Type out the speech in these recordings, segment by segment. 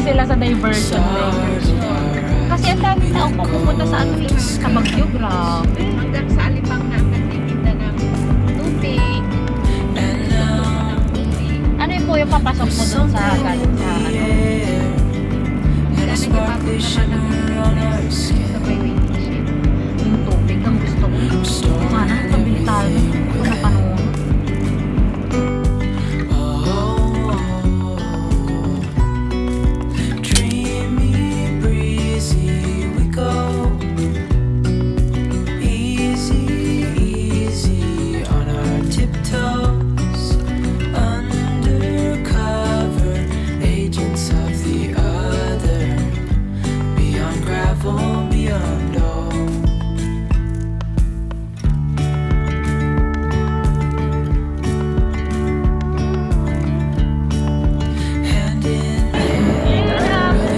sila sa diversion lake. Kasi ang daming taong pupunta sa ano eh, sa Baguio, grabe. Hanggang sa Alipang na ang nagtitinda ng tubig. Ano yun po yung papasok po dun sa galing sa ano? Wala na ipapag naman sa freeway. Yung tubig ang gusto ko. Sana pabili tayo. Kung napanood.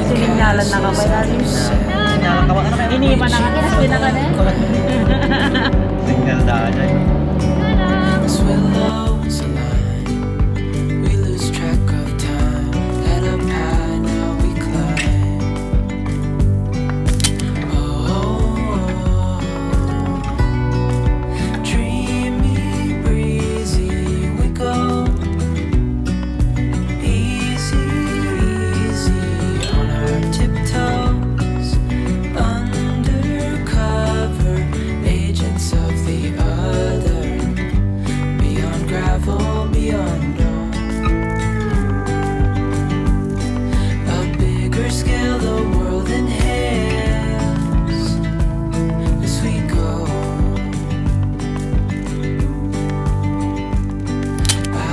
Sinignalan na ka ba natin? Iniwan na ka. Kinasbin na ka na. Signal daan ay.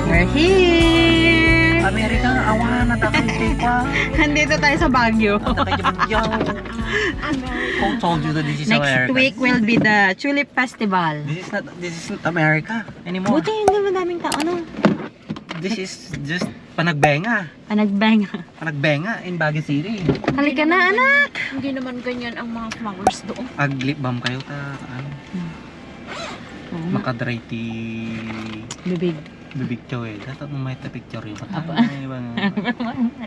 We're here! Amerika, awan na takang pa. Andito tayo sa Baguio. Who told you that this is Next America? week will be the Tulip Festival. This is not America anymore. Buti hindi madaming tao, no? This is just panagbenga. Panagbang. Panagbenga in Baguio City. Halika na, anak! Hindi naman ganyan ang mga flowers doon. Pag lip balm kayo ta ano, makadry ti Bibig. bibig chow eh. Dapat mo may picture yung Apa?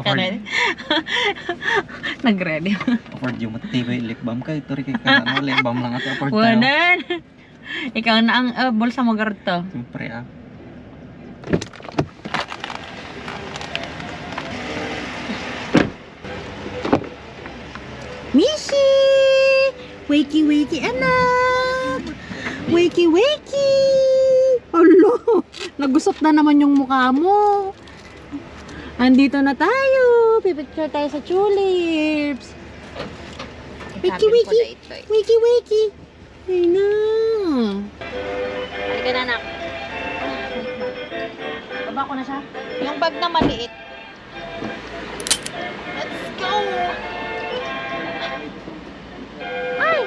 Awkward. Nag-ready. Awkward yung matibay lip balm kayo. Ito rin kayo ano, lip balm lang at awkward tayo. Wanan! Ikaw na ang bulsa mo garto. Siyempre ah. Mishi! Wakey, wakey, anak! Wakey, wakey! Alo! Nagusot na naman yung mukha mo. Andito na tayo. Pipicture tayo sa tulips. Wakey, wakey! Wakey, wakey! Ay na! Halika na, anak. Baba ko na siya. Yung bag na maliit. Let's go! Ay!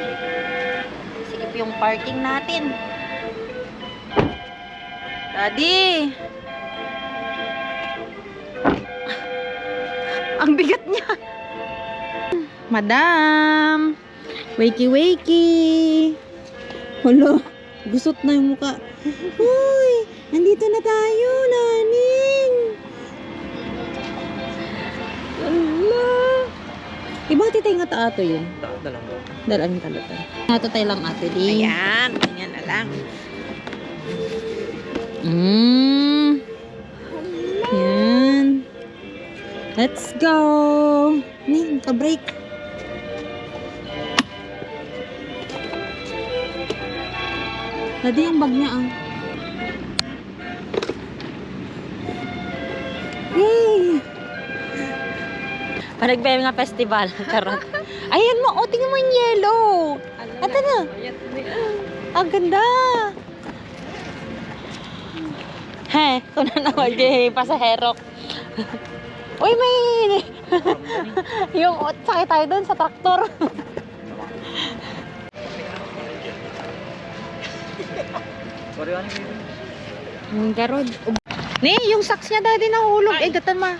Silip yung parking natin. Daddy! Ang bigat niya. Madam! Wakey, wakey! Hala, gusot na yung mukha. Uy! Nandito na tayo, naning! Hala! Ibati tayo nga ta-ato yun. Dalang talata. Ato tayo lang ato di. Ayan, ganyan na lang. Yan. Let's go. Ni, naka-break. Tadi yung bag niya ah. Yay! Panagbayang nga festival. Charot. Ayan mo, oh, tingnan mo yung yellow. Ito na. Ang ganda. He, ito na naman yung pasahero. Uy, may... yung sakay tayo doon sa traktor. Garod. Ni, yung socks niya daddy nahulog. Eh, datan ma.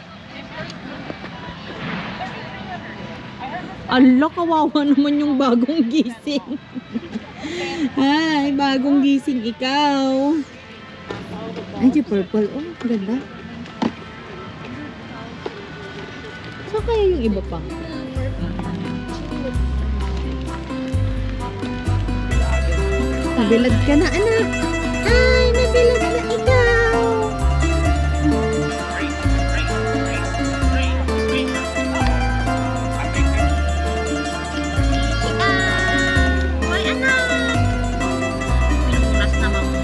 Ala, kawawa naman yung bagong gising. Ay, bagong gising ikaw. Ay, di purple. Oh, ganda. Saan kaya yung iba pa? Nabilad ka na, anak. Ay, nabilad na ikaw. Ay, anak. Pinunas naman mo.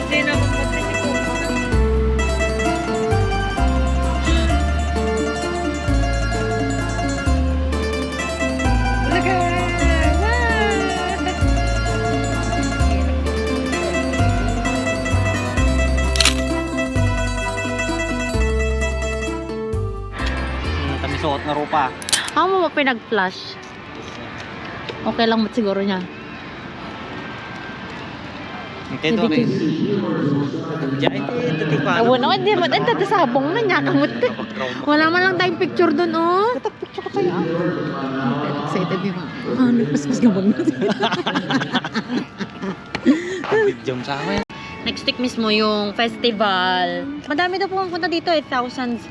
Hindi na magpapasiko. Bulaga! Kami suot na rupa. Ako mo pinag-flash. Okay lang mo siguro niya. Okay, to rin. Diyan, ito pa. Awan ako, di mo. Ang tatasabong na niya. Kamot. Wala man lang tayong picture doon, oh. Picture ko tayo. Excited yung nagpaspas ka bang Video sa akin. Next week mismo yung festival. Madami daw pumunta dito eh. Thousands.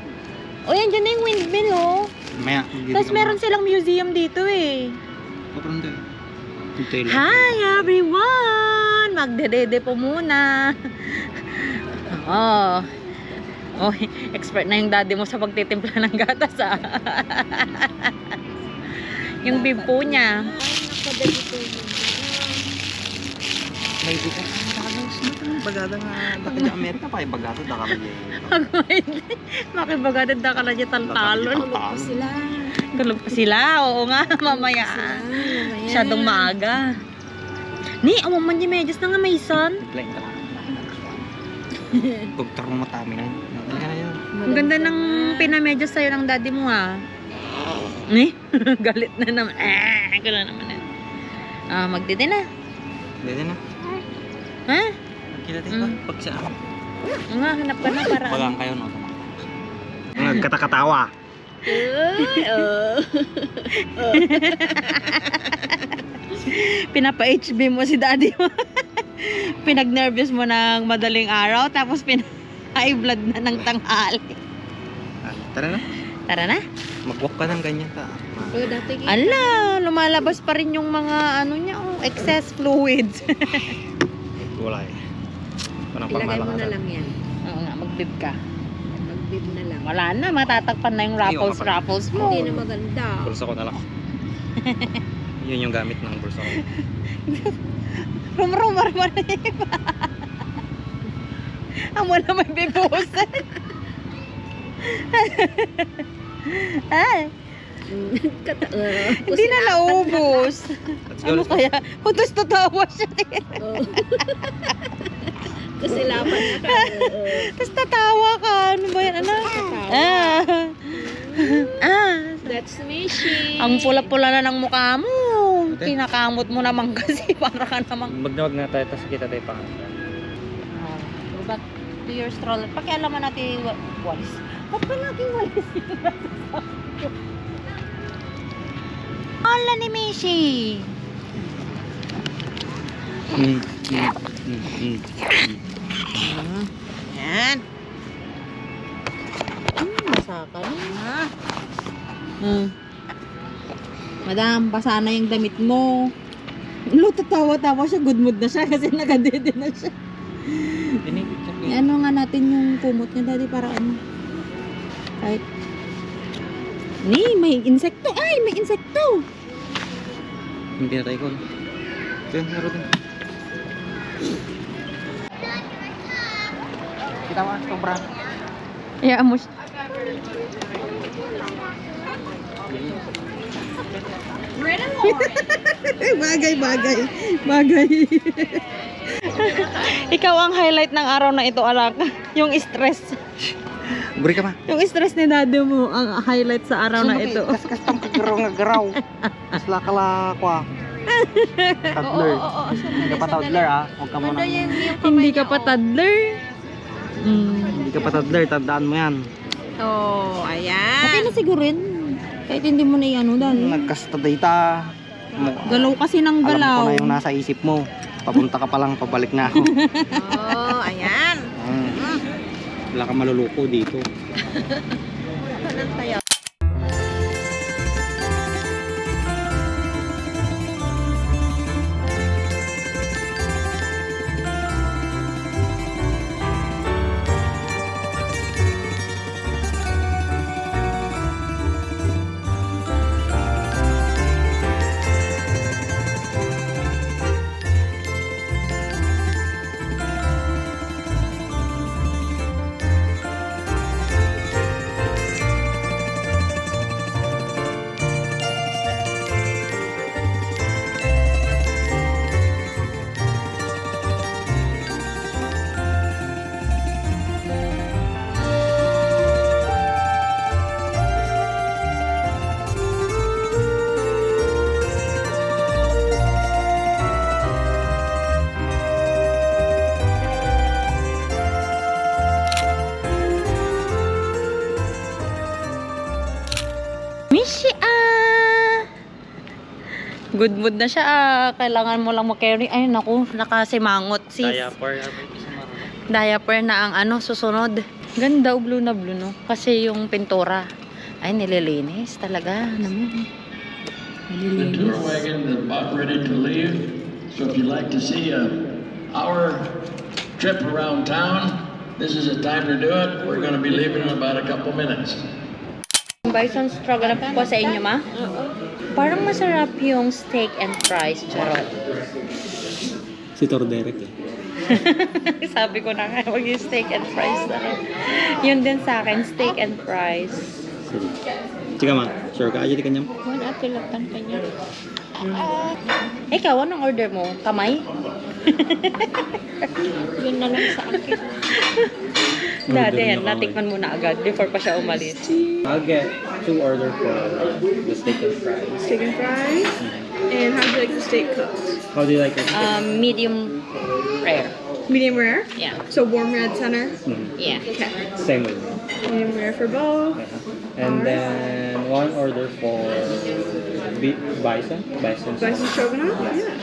O yan, dyan na yung windmill, oh. Maya. Tapos meron silang museum dito eh. Patron doon. Hi everyone! Magdedede po muna. Oh. Oh, expert na yung daddy mo sa pagtitimpla ng gatas ah. Yung bib po niya. May bigay. Bagada nga. Bakit sa Amerika pa yung bagado? Daka ba niya? Makibagad na ka na niya taltalon. Talon. Tulog pa sila. Oo nga, mamaya. Masyadong maaga. Ni, awan man yung medyas na nga may son. Biglayin ka lang. Doktor mo matami na. Talaga na yun. Ang ganda ng pinamedyas sa'yo ng daddy mo ha. Ni, galit na naman. Gala naman yan. Magdede na. Dito na. Ha? Kita tayo ba? Pag sa amin. Nga, hanap ka na para. Bagang kayo no. Nagkatakatawa. Pinapa-HB mo si daddy mo. Pinag-nervous mo ng madaling araw, tapos high blood na ng tanghali. Tara na. Tara na. Mag-walk ka ng ganyan ka. Ala, lumalabas pa rin yung mga ano niya, excess fluids. Wala eh. Parang Ilagay mo na pangmalakasan. lang yan. Oo nga, mag-bib ka. Mag-bib na lang. Wala na, matatakpan na yung raffles mo. Hindi na maganda. Bulsa ko na lang. Yun yung gamit ng bulsa ko. Rumrumar mo na yung iba. Amo na may bibusan. Ay, hindi na naubos. Let's go. Ano kaya? Hutos tatawa siya. Kasi laban na ka. Tapos tatawa ka. Ano ba yan? Ano? That's Mishi. Ang pula-pula na ng mukha mo. Kinakamot mo naman kasi. Para ka namang... Magdawag na tayo, tapos kita tayo pa. Go back to your stroller. Pakialaman natin yung walis. Ba't ba natin walis yun? Ala ni Mishi. Yan. Basa ka na. Madam, basa na yung damit mo. Lo, tatawa-tawa siya. Good mood na siya kasi nagadede na siya. Ano nga natin yung kumot niya, daddy, para ano? Kahit... Ni, may insekto. Ay, may insekto. Hindi na tayo ko. Ito yun, meron din. Kita mo, sobra. Yeah, mo siya. Bagay. Ikaw ang highlight ng araw na ito, alak. Yung stress. Buri ka pa. Yung stress ni daddy mo ang highlight sa araw na ito. Kas tong kagaraw. Kasla kala kwa. Toddler. Hindi ka pa toddler ah. Huwag ka muna. Hindi ka pa toddler. Hindi ka pa toddler, tandaan mo yan. Oh, ayan. Okay na siguro yun. Kahit hindi mo na ano dahil. Nagkasta data. Galaw kasi ng Alam ko galaw. na yung nasa isip mo. Papunta ka pa lang, pabalik na ako. Oh, ayan. Wala kang maluluko dito. Anong tayo? Mishi Good mood na siya Kailangan mo lang mag-carry. Ay naku, nakasimangot sis. Diaper na ang susunod. Ganda blue na blue no. Kasi yung pintura ay nililinis talaga naman. The tour wagon is about ready to leave. So if you'd like to see our trip around town, this is the time to do it. We're going to be leaving in about a couple minutes. Bison stroganoff po sa inyo ma? Parang masarap yung steak and fries. Charot. Si Tor Derek eh. Sabi ko na nga, maging steak and fries na lang. Yun din sa akin, steak and fries. Chika ma, sure ka aja di kanyang? Wala, tilatan ka niya. Ikaw, anong order mo? Kamay? Yun na lang sa akin. Dati yan, natikman mo na agad before pa siya umalis. I'll get 2 order for the steak and fries. Steak and fries. And how do you like the steak cooked? How do you like it? Medium rare. Medium rare? Yeah. So warm red center? Yeah. Okay. Same with me. Medium rare for both. And then 1 order for bison. Bison. Bison stroganoff? Yeah.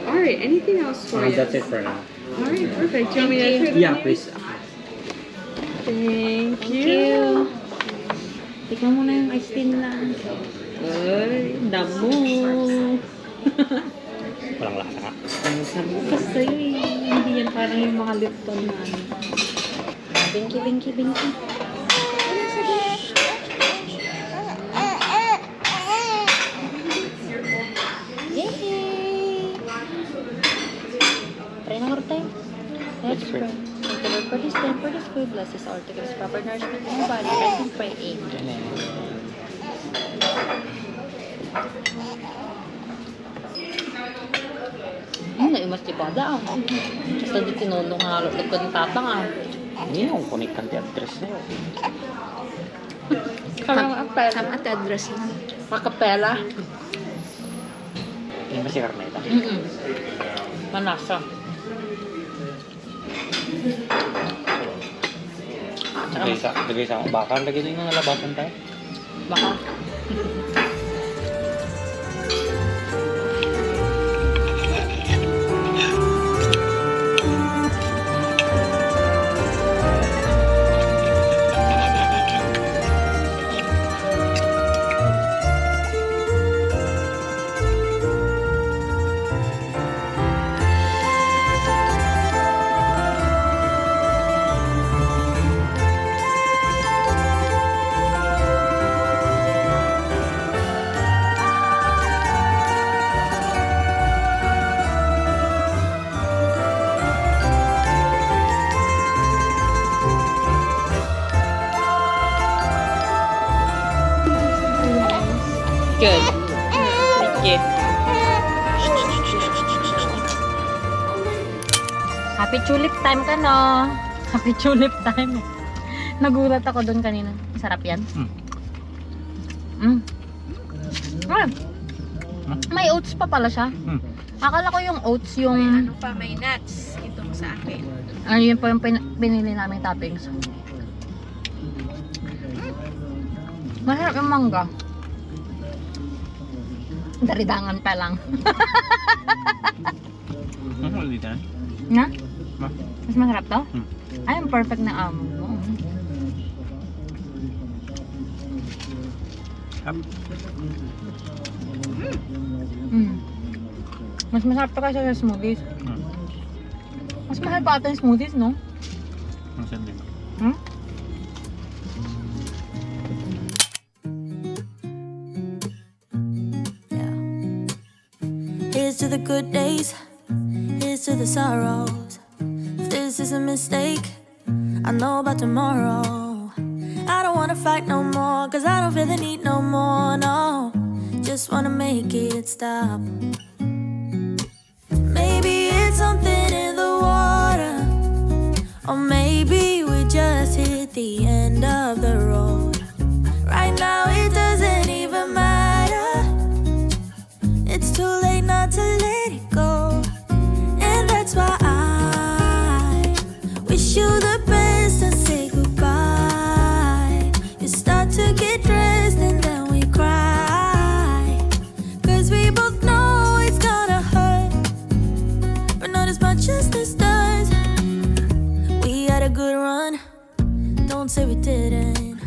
Alright, anything else for you? That's it for now. Alright, perfect. Do you want me to clear the Yeah, menu? please. Thank Thank you. Tignan mo na yung ice cream lang. Ay, damo. Walang lasa. Ang sarap kasi. Hindi yan parang yung mga Lipton na Binky, binky, binky. Yay! Try na tayo. Let's pray. Thank the Lord for this time, for this food. Bless us all to give us proper nourishment in our body. Rest and pray. Amen. Naimas di bada Basta di tinulong nga lulog ko ng tatang Hindi yung connect ang address na yun. Karang apel. Come at address na. Makapela. Hindi ba si Carneta? Manasa. Lagay sa bakal. Lagay na yung nalabasan tayo. Baka. Good. Thank you. Happy tulip time ka, no? Happy tulip time. Nagulat ako doon kanina. Sarap yan. May oats pa pala siya. Akala ko yung oats yung... Ano pa, may nuts. Itong sa akin. Ano yun po yung pinili namin toppings. Masarap yung mangga. Daridangan pa lang. Ulit na. Na? Ma? Mas masarap to? Hmm. Ay, ang perfect na almond mo. Mas masarap to kaysa sa smoothies. Mas mahal pa ata yung smoothies, no? Ang sandin. Hmm? Here's to the good days, here's to the sorrows. If this is a mistake, I know about tomorrow. I don't wanna fight no more, cause I don't feel the need no more, no. Just wanna make it stop. Maybe it's something in the water, or maybe we just hit the end of the road. Right now it doesn't even matter. It's too late not to let it go. And that's why I wish you the best and say goodbye. You start to get dressed and then we cry, cause we both know it's gonna hurt, but not as much as this does. We had a good run, don't say we didn't.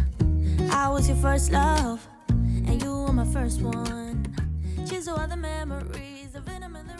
I was your first love, and you were my first one. Cheers to all the memories, the venom and the